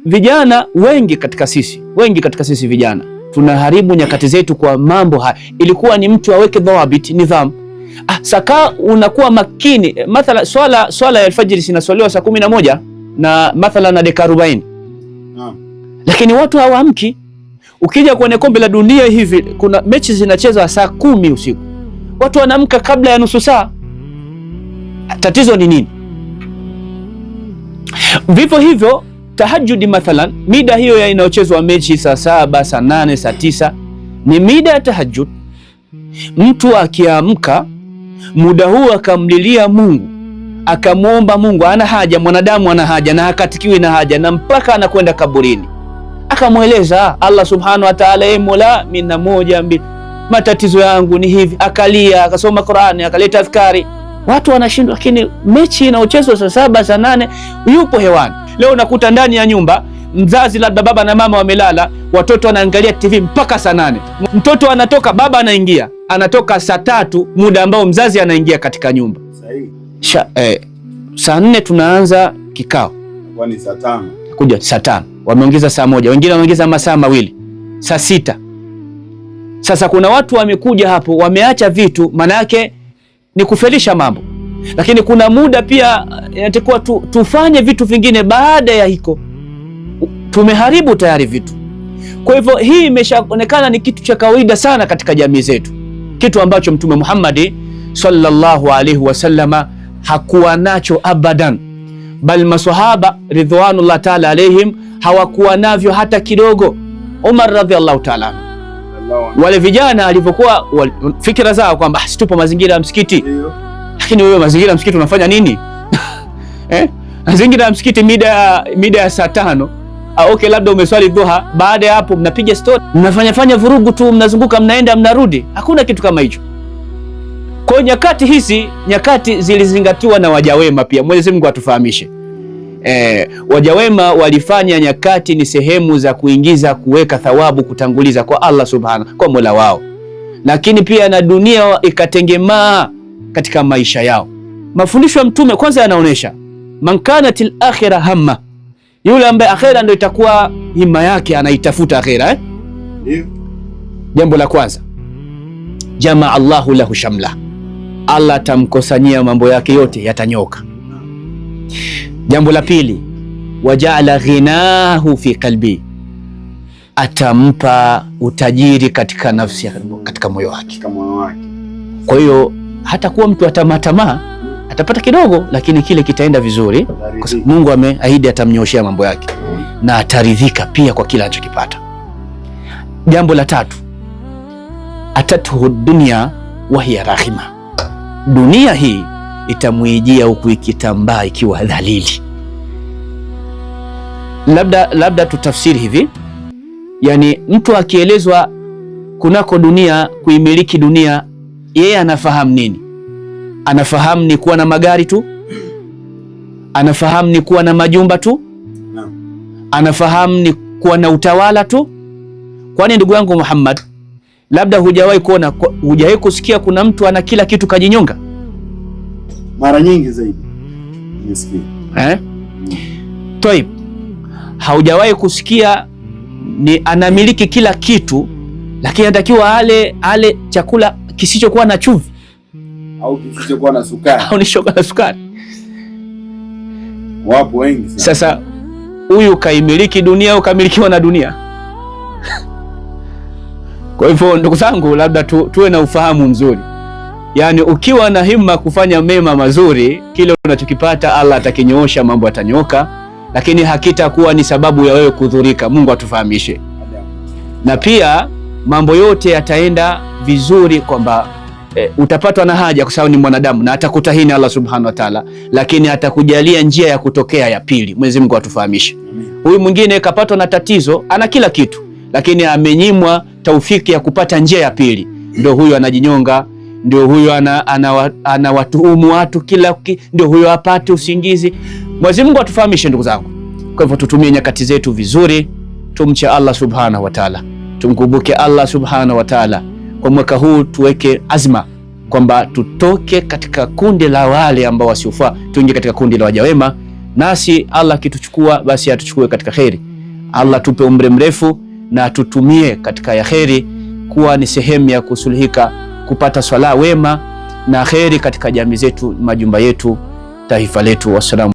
Vijana wengi katika sisi vijana tunaharibu nyakati zetu kwa mambo haya. Ilikuwa ni mtu aweke dhawabit, nidhamu. Saka unakuwa makini. Mathala swala ya alfajiri sinaswaliwa saa 11 na mathala na dakika 40. Lakini watu hawaamki. Ukija kwenye kombe la dunia hivi, kuna mechi zinachezwa saa 10 usiku. Watu wanaamka kabla ya nusu saa. Tatizo ni nini? Vivyo hivyo tahajjudi mathalan, mida hiyo ya inayochezwa mechi saa 7, saa 8, saa 9 ni mida ya tahajjud. Mtu akiamka muda huu akamlilia Mungu, akamwomba Mungu, ana haja, mwanadamu ana haja na hakatikiwi na haja, na mpaka anakwenda kaburini akamweleza Allah subhanahu wa ta'ala, Mola, mina moja mbili, matatizo yangu ni hivi, akalia, akasoma Qur'ani, akaleta adhkari. Watu wanashindwa, lakini mechi inayochezwa saa 7, saa 8 yupo hewani. Leo unakuta ndani ya nyumba mzazi, labda baba na mama wamelala, watoto wanaangalia TV mpaka saa 8. Mtoto anatoka, baba anaingia, anatoka saa 3, muda ambao mzazi anaingia katika nyumba. Saa 4 tunaanza kikao. Kwani saa 5? Kuja saa 5. Wameongeza saa 1, wengine wameongeza masaa 2, saa 6. Sasa kuna watu wamekuja hapo, wameacha vitu, maana yake ni kufelisha mambo. Lakini kuna muda pia inatakiwa tufanye vitu vingine baada ya hiko. Tumeharibu tayari vitu. Kwa hivyo hii imeshaonekana ni kitu cha kawaida sana katika jamii zetu, kitu ambacho Mtume Muhammad sallallahu alaihi wasallama hakuwa nacho abadan, bal maswahaba ridwanullah ta'ala alaihim hawakuwa navyo hata kidogo. Umar radhiallahu ta'ala, wale vijana alivyokuwa fikira zao kwamba situpo mazingira ya msikiti. Lakini wewe mazingira ya msikiti unafanya nini? Mazingira ya msikiti mida ya saa 5. Okay, labda umeswali dhuha, baada ya hapo mnapiga story, mnafanya vurugu tu, mnazunguka, mnaenda mnarudi. Hakuna kitu kama hicho. Kwa nyakati hizi, nyakati zilizingatiwa na wajawema pia. Mwenyezi Mungu atufahamishe. Wajawema walifanya nyakati ni sehemu za kuingiza, kuweka thawabu, kutanguliza kwa Allah subhanahu, kwa Mola wao. Lakini pia na dunia ikatengemaa katika maisha yao. Mafundisho ya Mtume kwanza yanaonesha man kanatil akhirah hamma, yule ambaye akhira ndio itakuwa hima yake, anaitafuta akhira. Jambo la kwanza, jamaa Allahu lahu shamla, Allah atamkusanyia mambo yake yote, yatanyoka. Jambo la pili, wajaala ghinahu fi qalbi, atampa utajiri katika nafsi, katika moyo wake. Kwa hiyo hata kuwa mtu atatamaa, atapata kidogo, lakini kile kitaenda vizuri kwa sababu Mungu ameahidi atamnyoshea mambo yake na ataridhika pia kwa kila anachokipata. Jambo la tatu, atatuhu dunya wa hiya rahima, dunia hii itamuijia huku ikitambaa ikiwa dhalili. Labda tutafsiri hivi, yani mtu akielezwa kunako dunia, kuimiliki dunia, yeye anafahamu nini? Anafahamu ni kuwa na magari tu? Anafahamu ni kuwa na majumba tu? Anafahamu ni kuwa na utawala tu? Kwani ndugu yangu Muhammad, labda hujawahi kuona, hujawahi kusikia kuna mtu ana kila kitu kajinyonga? Mara nyingi zaidi nimesikia. Toib, haujawahi kusikia ni anamiliki kila kitu, lakini anatakiwa ale chakula kisichokuwa na chumvi au kisichokuwa na sukari au nishoka na sukari? Wapo wengi sana. Sasa huyu kaimiliki dunia au kamilikiwa na dunia? Kwa hivyo ndugu zangu, labda tuwe na ufahamu mzuri. Yani ukiwa na himma kufanya mema mazuri, kile unachokipata Allah atakinyoosha, mambo atanyoka, lakini hakitakuwa ni sababu ya wewe kudhurika. Mungu atufahamishe. Na pia mambo yote yataenda vizuri, kwamba utapatwa na haja kwa sababu ni mwanadamu na atakutahini Allah subhanahu wa ta'ala, lakini atakujalia njia ya kutokea ya pili. Mwenyezi Mungu atufahamishe. Huyu mwingine kapatwa na tatizo, ana kila kitu, lakini amenyimwa taufiki ya kupata njia ya pili. Ndio huyu anajinyonga, ndio huyu anawatuhumu watu ndio huyu hapati usingizi. Mwenyezi Mungu atufahamishe ndugu zangu. Kwa hivyo tutumie nyakati zetu vizuri, tumche Allah subhanahu wa ta'ala, tumkumbuke Allah subhanahu wa ta'ala. Kwa mwaka huu tuweke azma kwamba tutoke katika kundi la wale ambao wasiofaa, tuingie katika kundi la wajawema, nasi Allah kituchukua basi atuchukue katika kheri. Allah tupe umri mrefu na tutumie katika ya kheri, kuwa ni sehemu ya kusuluhika kupata swala wema na kheri katika jamii zetu, majumba yetu, taifa letu. Wassalamu